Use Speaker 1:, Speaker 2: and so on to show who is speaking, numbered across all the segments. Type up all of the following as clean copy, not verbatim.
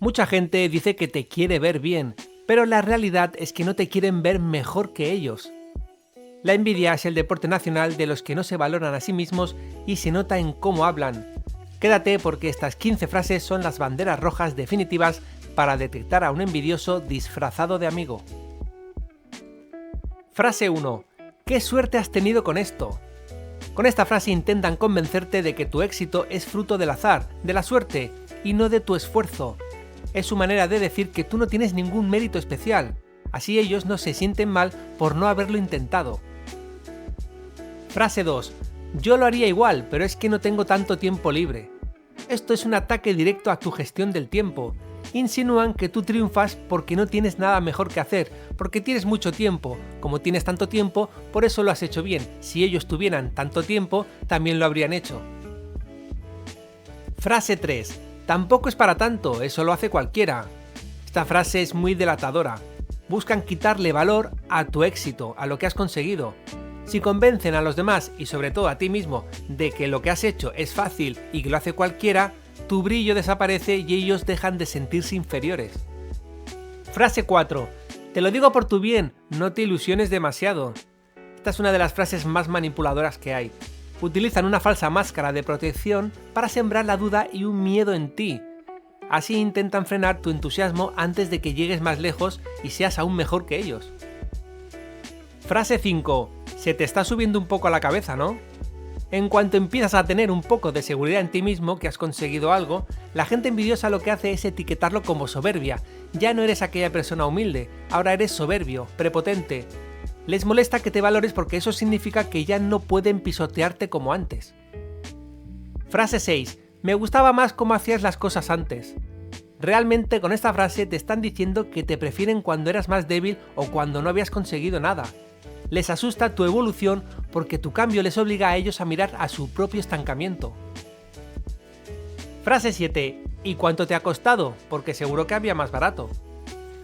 Speaker 1: Mucha gente dice que te quiere ver bien, pero la realidad es que no te quieren ver mejor que ellos. La envidia es el deporte nacional de los que no se valoran a sí mismos y se nota en cómo hablan. Quédate porque estas 15 frases son las banderas rojas definitivas para detectar a un envidioso disfrazado de amigo. Frase 1. ¿Qué suerte has tenido con esto? Con esta frase intentan convencerte de que tu éxito es fruto del azar, de la suerte, y no de tu esfuerzo. Es su manera de decir que tú no tienes ningún mérito especial, así ellos no se sienten mal por no haberlo intentado. Frase 2. Yo lo haría igual, pero es que no tengo tanto tiempo libre. Esto es un ataque directo a tu gestión del tiempo. Insinúan que tú triunfas porque no tienes nada mejor que hacer, porque tienes mucho tiempo. Como tienes tanto tiempo, por eso lo has hecho bien. Si ellos tuvieran tanto tiempo, también lo habrían hecho. Frase 3. Tampoco es para tanto, eso lo hace cualquiera. Esta frase es muy delatadora. Buscan quitarle valor a tu éxito, a lo que has conseguido. Si convencen a los demás y sobre todo a ti mismo de que lo que has hecho es fácil y que lo hace cualquiera, tu brillo desaparece y ellos dejan de sentirse inferiores. Frase 4. Te lo digo por tu bien, no te ilusiones demasiado. Esta es una de las frases más manipuladoras que hay. Utilizan una falsa máscara de protección para sembrar la duda y un miedo en ti. Así intentan frenar tu entusiasmo antes de que llegues más lejos y seas aún mejor que ellos. Frase 5. Se te está subiendo un poco a la cabeza, ¿no? En cuanto empiezas a tener un poco de seguridad en ti mismo, que has conseguido algo, la gente envidiosa lo que hace es etiquetarlo como soberbia. Ya no eres aquella persona humilde, ahora eres soberbio, prepotente. Les molesta que te valores porque eso significa que ya no pueden pisotearte como antes. Frase 6. Me gustaba más cómo hacías las cosas antes. Realmente con esta frase te están diciendo que te prefieren cuando eras más débil o cuando no habías conseguido nada. Les asusta tu evolución porque tu cambio les obliga a ellos a mirar a su propio estancamiento. Frase 7. ¿Y cuánto te ha costado? Porque seguro que había más barato.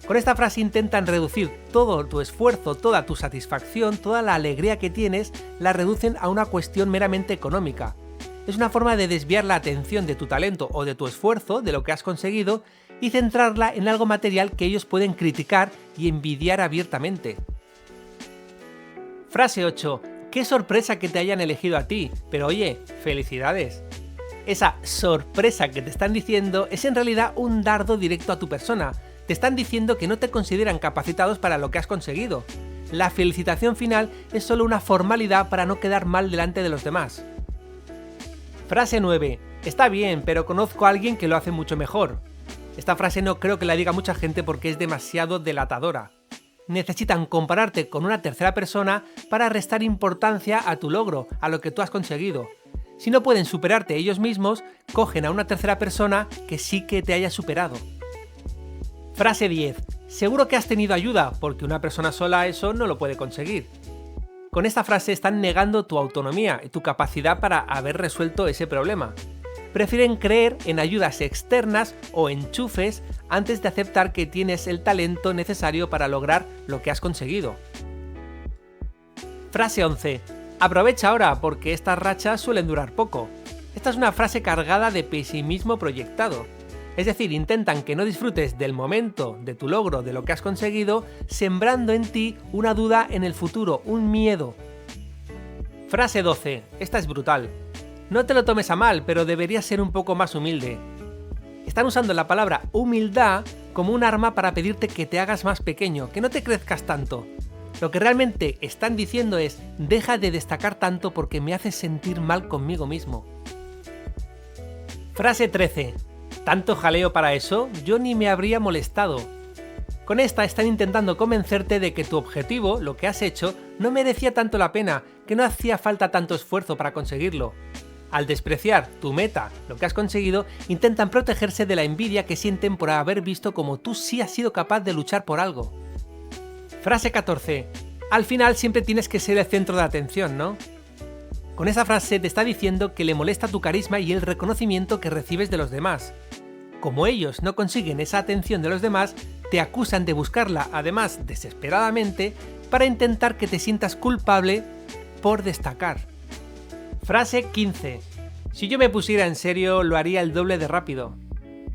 Speaker 1: Con esta frase intentan reducir todo tu esfuerzo, toda tu satisfacción, toda la alegría que tienes, la reducen a una cuestión meramente económica. Es una forma de desviar la atención de tu talento o de tu esfuerzo, de lo que has conseguido, y centrarla en algo material que ellos pueden criticar y envidiar abiertamente. Frase 8. ¡Qué sorpresa que te hayan elegido a ti! Pero oye, ¡felicidades! Esa sorpresa que te están diciendo es en realidad un dardo directo a tu persona. Te están diciendo que no te consideran capacitados para lo que has conseguido. La felicitación final es solo una formalidad para no quedar mal delante de los demás. Frase 9. Está bien, pero conozco a alguien que lo hace mucho mejor. Esta frase no creo que la diga mucha gente porque es demasiado delatadora. Necesitan compararte con una tercera persona para restar importancia a tu logro, a lo que tú has conseguido. Si no pueden superarte ellos mismos, cogen a una tercera persona que sí que te haya superado. Frase 10. Seguro que has tenido ayuda, porque una persona sola eso no lo puede conseguir. Con esta frase están negando tu autonomía y tu capacidad para haber resuelto ese problema. Prefieren creer en ayudas externas o enchufes antes de aceptar que tienes el talento necesario para lograr lo que has conseguido. Frase 11. Aprovecha ahora porque estas rachas suelen durar poco. Esta es una frase cargada de pesimismo proyectado. Es decir, intentan que no disfrutes del momento, de tu logro, de lo que has conseguido, sembrando en ti una duda en el futuro, un miedo. Frase 12. Esta es brutal. No te lo tomes a mal, pero deberías ser un poco más humilde. Están usando la palabra humildad como un arma para pedirte que te hagas más pequeño, que no te crezcas tanto. Lo que realmente están diciendo es, deja de destacar tanto porque me haces sentir mal conmigo mismo. Frase 13. ¿Tanto jaleo para eso? Yo ni me habría molestado. Con esta están intentando convencerte de que tu objetivo, lo que has hecho, no merecía tanto la pena, que no hacía falta tanto esfuerzo para conseguirlo. Al despreciar tu meta, lo que has conseguido, intentan protegerse de la envidia que sienten por haber visto cómo tú sí has sido capaz de luchar por algo. Frase 14. Al final siempre tienes que ser el centro de atención, ¿no? Con esa frase te está diciendo que le molesta tu carisma y el reconocimiento que recibes de los demás. Como ellos no consiguen esa atención de los demás, te acusan de buscarla, además desesperadamente, para intentar que te sientas culpable por destacar. Frase 15. Si yo me pusiera en serio, lo haría el doble de rápido.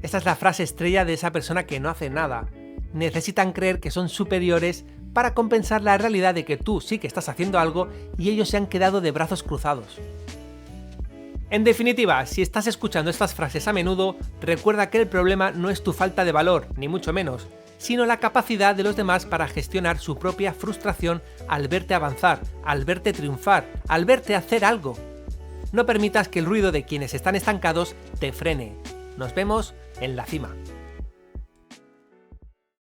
Speaker 1: Esta es la frase estrella de esa persona que no hace nada. Necesitan creer que son superiores para compensar la realidad de que tú sí que estás haciendo algo y ellos se han quedado de brazos cruzados. En definitiva, si estás escuchando estas frases a menudo, recuerda que el problema no es tu falta de valor, ni mucho menos, sino la capacidad de los demás para gestionar su propia frustración al verte avanzar, al verte triunfar, al verte hacer algo. No permitas que el ruido de quienes están estancados te frene. Nos vemos en la cima.